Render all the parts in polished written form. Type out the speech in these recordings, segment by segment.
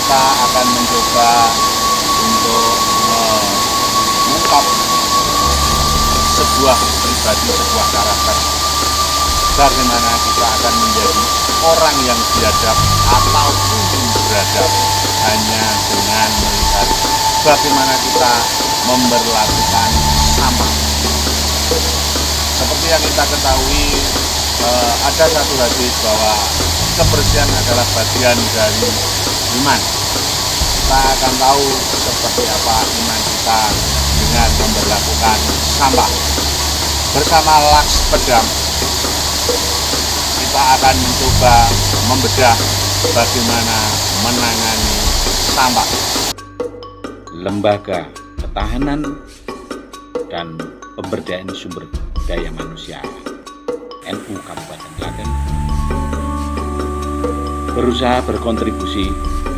kita akan mencoba untuk mengungkap sebuah pribadi, sebuah karakter. Bagaimana kita akan menjadi orang yang biadab ataupun beradab hanya dengan melihat bagaimana kita memperlakukan sampah. Seperti yang kita ketahui, ada satu hadis bahwa kebersihan adalah bagian dari iman. Kita akan tahu seperti apa iman kita dengan memperlakukan sampah. Bersama Laks Pedang, kita akan mencoba membedah bagaimana menangani sampah. Lembaga Ketahanan dan Pemberdayaan Sumber Daya Manusia NU Kabupaten Klaten berusaha berkontribusi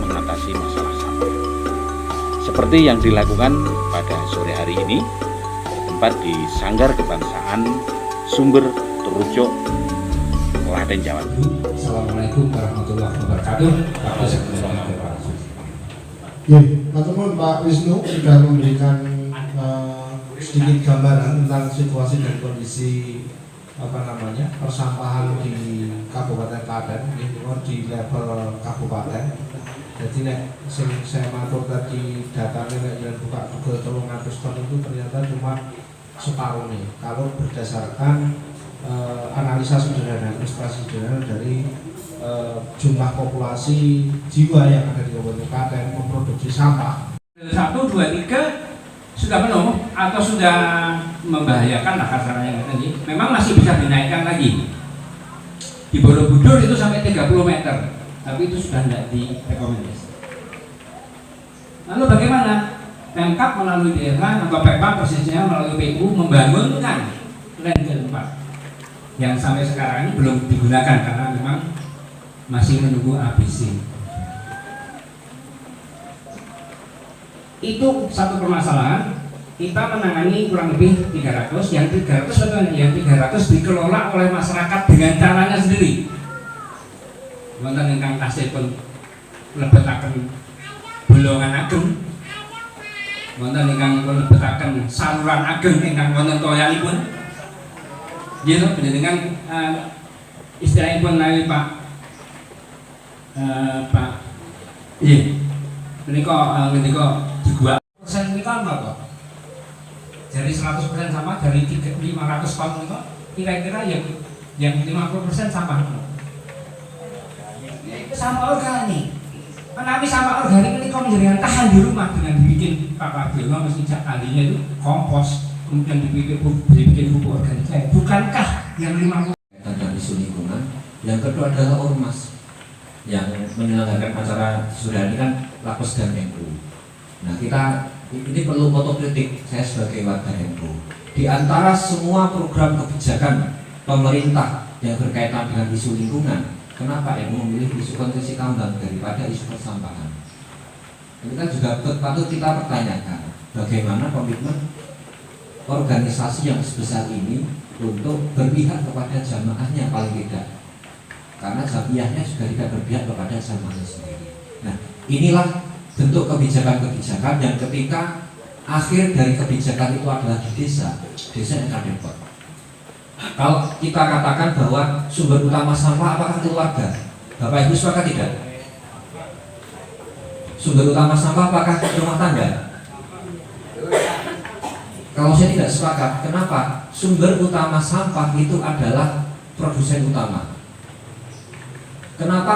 mengatasi masalah sampah. Seperti yang dilakukan pada sore hari ini, bertempat di Sanggar Kebangsaan Sumber Terucuk, Klaten, Jawa Timur. Assalamualaikum warahmatullahi wabarakatuh. Pak Wisnu sudah memberikan sedikit gambaran tentang situasi dan kondisi persampahan di Kabupaten Klaten, di level kabupaten. Jadi saya matur tadi datanya yang buka Google 300 ton itu ternyata cuma separuh nih. Kalau berdasarkan analisa sederhana, ilustrasi sederhana dari jumlah populasi jiwa yang ada di Kabupaten Klaten memproduksi sampah. 1, 2, 3 sudah penuh atau sudah membahayakan lah kasarnya tadi. Memang masih bisa dinaikkan lagi. Di Borobudur itu sampai 30 meter, tapi itu sudah tidak direkomendasi. Lalu bagaimana? Pemkab melalui daerah atau Pemkab persisnya melalui PU membangunkan landfill 4 yang sampai sekarang ini belum digunakan karena memang masih menunggu ABC. Itu satu permasalahan. Kita menangani kurang lebih 300, yang 300 dikelola oleh masyarakat dengan caranya sendiri. Wonten ingkang tasih pun lebetaken bolongan ageng, wonten ingkang lebetaken saluran ageng ingkang wonten toyanipun. Nggih to panjenengan istilahipun nawi Pak nggih menika digua persen menika napa? Dari 100% sampah dari 500 ton itu kira-kira yang 50% sampah itu sampah organik. Menawi sampah organik ini kalau menjadikan tahan di rumah dengan dibikin Pak Biono mesti ahlinya itu kompos, kemudian dibikin pupuk organik. Bukankah yang 50% tentang isu lingkungan? Yang kedua adalah ormas yang menyelenggarakan acara sudah ini kan Lakos dan NU. Nah ini perlu otokritik saya sebagai warga NU. Di antara semua program kebijakan pemerintah yang berkaitan dengan isu lingkungan, kenapa NU memilih isu konstruksi tambang daripada isu persampahan? Ini kan juga patut kita pertanyakan, bagaimana komitmen organisasi yang sebesar ini untuk berpihak kepada jamaahnya paling tidak, karena jamiahnya juga tidak berpihak kepada jamaahnya sendiri. Nah, inilah bentuk kebijakan-kebijakan yang ketika akhir dari kebijakan itu adalah di desa yang akan repot. Kalau kita katakan bahwa sumber utama sampah apakah keluarga? Bapak Ibu sepakat tidak? Sumber utama sampah apakah rumah tangga? Kalau saya tidak sepakat, kenapa? Sumber utama sampah itu adalah produsen utama. Kenapa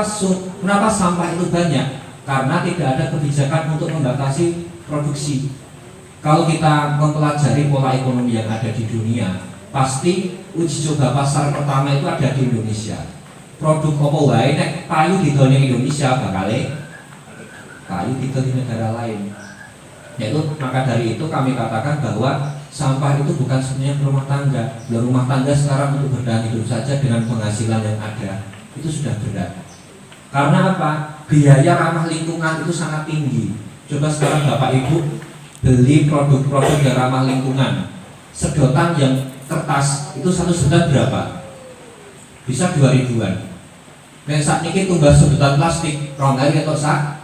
sampah itu banyak? Karena tidak ada kebijakan untuk membatasi produksi. Kalau kita mempelajari pola ekonomi yang ada di dunia, pasti uji coba pasar pertama itu ada di Indonesia. Produk apa wae nek payu didol ning Indonesia bakale payu didol di negara lain. Yaitu maka dari itu kami katakan bahwa sampah itu bukan sebenarnya rumah tangga. Rumah tangga sekarang untuk bertahan hidup saja dengan penghasilan yang ada itu sudah berat. Karena apa? Biaya ramah lingkungan itu sangat tinggi. Coba sekarang Bapak Ibu beli produk-produk yang ramah lingkungan, sedotan yang kertas itu satu sedotan berapa? Bisa 2000-an. Dan saat ini tumbas sedotan plastik, rongai atau sak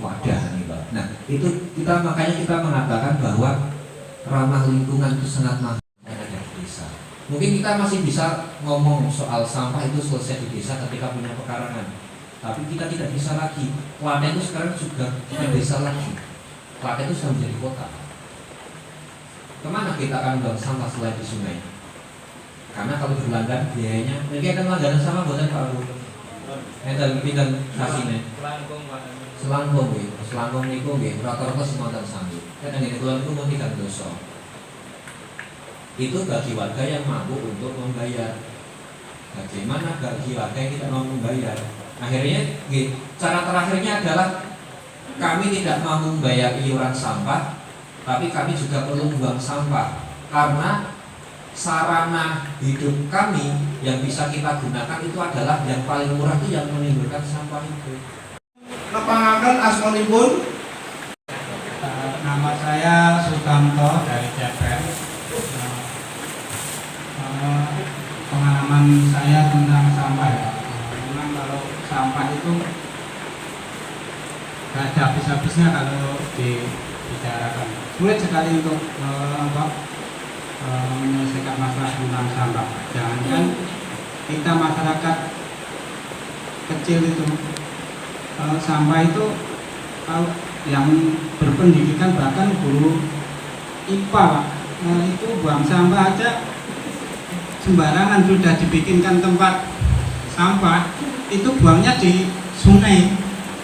wadah nih Pak. Nah itu makanya kita mengatakan bahwa ramah lingkungan itu sangat mahal ada di desa. Mungkin kita masih bisa ngomong soal sampah itu selesai di desa ketika punya pekarangan, tapi kita tidak bisa lagi. Klaten itu sekarang juga bukan desa lagi. Klaten itu sudah menjadi kota. Kemana kita akan buang sampah selain di sungai? Karena kalau berlangganan biayanya, mereka akan langganan sama buatan Pak Abu. Dan kasihnya. Selangkung niku nggih rata-rata semonten sami. Kadang ngene kula niku mung 3 dosa. Itu bagi warga yang mampu untuk membayar. Bagaimana bagi warga yang tidak mau membayar? Akhirnya cara terakhirnya adalah kami tidak mampu membayar iuran sampah, tapi kami juga perlu membuang sampah karena sarana hidup kami yang bisa kita gunakan itu adalah yang paling murah itu yang menimbulkan sampah itu. Nepangaken asmanipun. Nama saya Sutanto dari Ceper. Pengalaman saya tentang sampah ya. Memang kalau sampah itu gak ada habis-habisnya kalau dibicarakan. Sulit sekali untuk menyelesaikan masalah tentang sampah. Jangankan kita masyarakat kecil itu, sampah itu kalau yang berpendidikan bahkan guru IPA itu buang sampah aja sembarangan, sudah dibikinkan tempat sampah itu buangnya di sungai.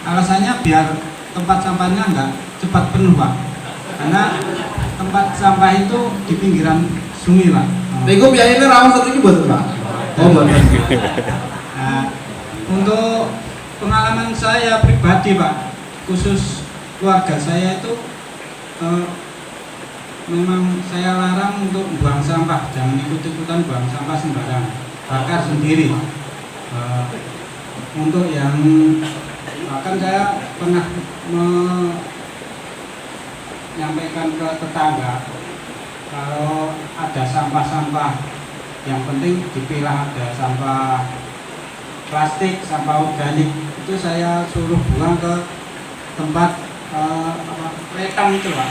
Alasannya biar tempat sampahnya enggak cepat penuh Pak, karena tempat sampah itu di pinggiran sungai Pak. Niku biayanya rawan terus mboten Pak? Oh mboten. Nah, untuk pengalaman saya pribadi Pak, khusus keluarga saya itu memang saya larang untuk buang sampah, jangan ikut-ikutan buang sampah sembarangan, bakar sendiri. Untuk yang bahkan saya pernah menyampaikan ke tetangga kalau ada sampah-sampah yang penting dipilah, ada sampah plastik, sampah organik itu saya suruh buang ke tempat retang itu Pak.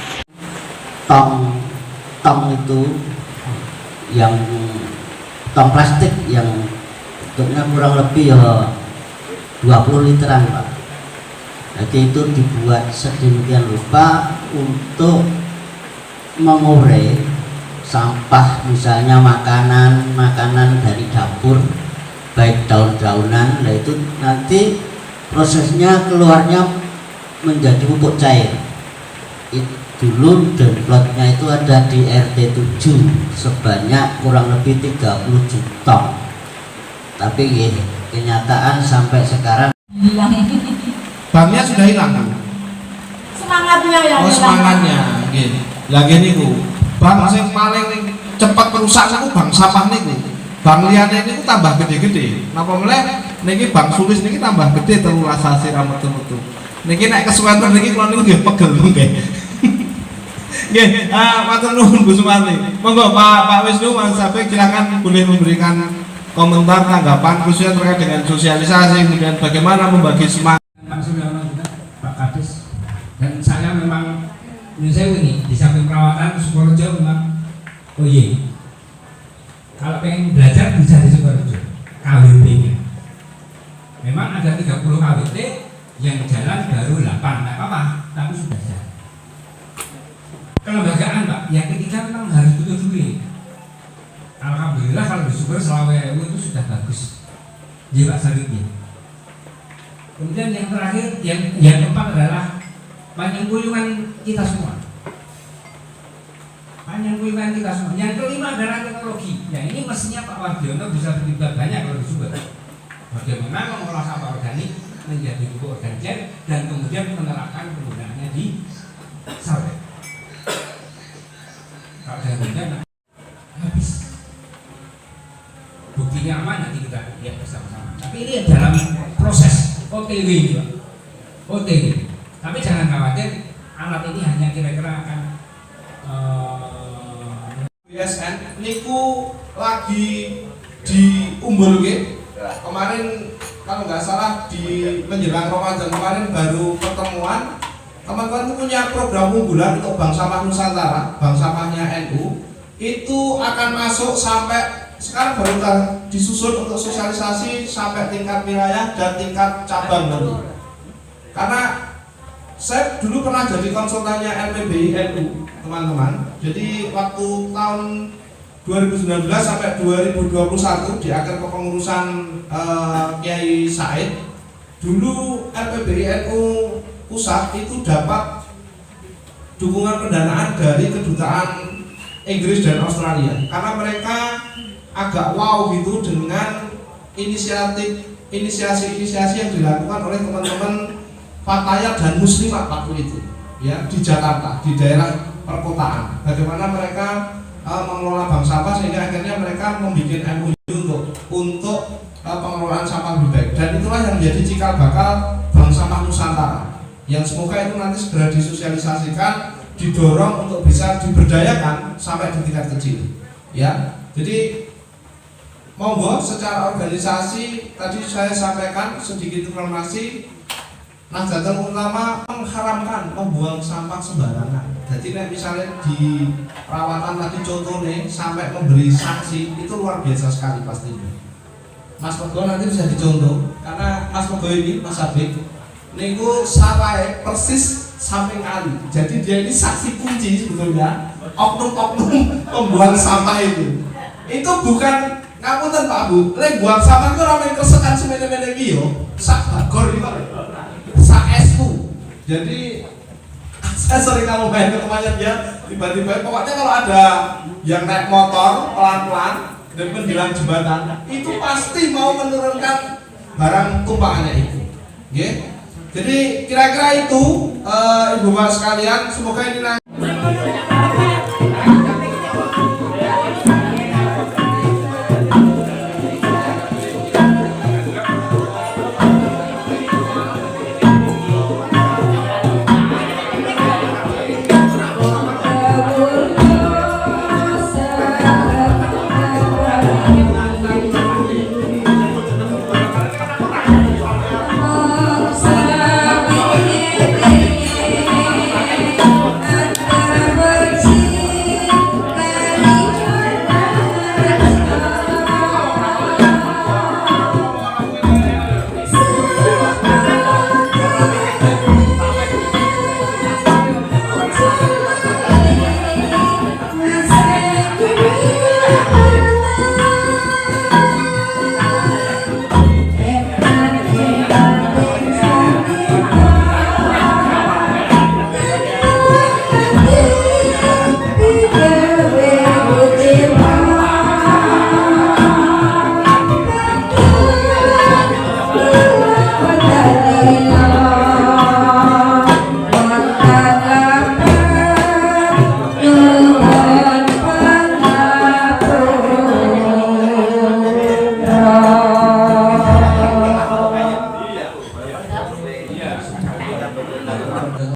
Tong itu yang tong plastik yang bentuknya kurang lebih ya 20 literan Pak. Jadi itu dibuat sedemikian rupa untuk mengurai sampah, misalnya makanan dari dapur, baik daun-daunan. Nah itu nanti prosesnya keluarnya menjadi pupuk cair. Dulu demplotnya itu ada di RT 7 sebanyak kurang lebih 30 juta. Tapi kenyataan sampai sekarang Banknya sudah hilang kan? Semangatnya ya. Oh semangatnya. Gini. Lagi niku bank sing paling cepat perusak niku bank sampah niku. Bank liyane niku tambah gede-gede. Napa meneh niki bank Sulis niki tambah gede 13 sira metu-metu. Niki nek kesuwenten niki kula niku nggih pegel nggih. Nggih, matur nuwun Bu Sumarni. Monggo Pak Wisnu Mas Sabek silakan boleh memberikan komentar tanggapan khususnya terkait dengan sosialisasi dan bagaimana membagi semangat. Pak Suryono juga, Pak Kadis, dan saya memang ini di samping perawatan Sukorejo memang kalau pengen belajar bisa di Sukorejo KWT-nya. Memang ada 30 KWT yang jalan baru 8, nggak apa-apa, tapi sudah jalan. Kelembagaan Pak, yang ketiga memang harus butuh duit. Alhamdulillah kalau di Sumber Selawe itu sudah bagus. Iya Pak Sariki. Kemudian yang terakhir, yang keempat adalah panjangkuyungan kita semua. Panjangkuyungan kita semua. Yang kelima adalah teknologi. Ya ini mestinya Pak Wardiono bisa terlibat banyak kalau di Sumber. Bagaimana mengolah sampah organik menjadi pupuk organik dan kemudian menerapkan penggunaannya di sawit. Kalau dengan habis buktinya aman nanti kita lihat bersama-sama. Tapi ini dalam proses OTW ini Pak. OTW. Tapi jangan khawatir, alat ini hanya kira-kira akan BSN niku lagi diumbul kemarin kalau nggak salah di menjelang Ramadan kemarin baru pertemuan, teman-teman punya program unggulan untuk Bank Sampah Nusantara, Bank Sampahnya NU, itu akan masuk sampai sekarang baru disusun untuk sosialisasi sampai tingkat wilayah dan tingkat cabang nanti. Karena saya dulu pernah jadi konsultannya LPBI NU, teman-teman. Jadi waktu tahun 2019 sampai 2021 di akhir kepengurusan Kiai Said, dulu LPBI NU pusat itu dapat dukungan pendanaan dari kedutaan Inggris dan Australia karena mereka agak wow gitu dengan inisiasi yang dilakukan oleh teman-teman Fatayat dan Muslimat waktu itu ya di Jakarta, di daerah perkotaan. Bagaimana mereka mengelola bank sampah sehingga akhirnya mereka membuat MOU untuk pengelolaan sampah lebih baik, dan itulah yang menjadi cikal bakal Bank Sampah Nusantara yang semoga itu nanti segera disosialisasikan, didorong untuk bisa diberdayakan sampai di tingkat kecil ya. Jadi monggo secara organisasi tadi saya sampaikan sedikit informasi. Nahdlatul Ulama mengharamkan membuang sampah sembarangan. Jadi misalnya di perawatan tadi contohnya sampai memberi sanksi itu luar biasa sekali pastinya. Mas Pego nanti bisa dicontoh karena Mas Pego ini Mas Habib niku sawahe persis samping kali. Jadi dia ini saksi kunci sebetulnya oknum-oknum pembuang sampah itu. Itu bukan ngapunten Pak Bu, lek buang sampah itu ramai kersekan semene-mene iki yo. Sak bagor itu. Sak esku. Jadi saya sering kalau main ke rumahnya dia tiba-tiba pokoknya kalau ada yang naik motor pelan-pelan dan menjelang jembatan itu pasti mau menurunkan barang tumpangannya itu. Oke? Jadi kira-kira itu Ibu Bapak sekalian, semoga ini nanti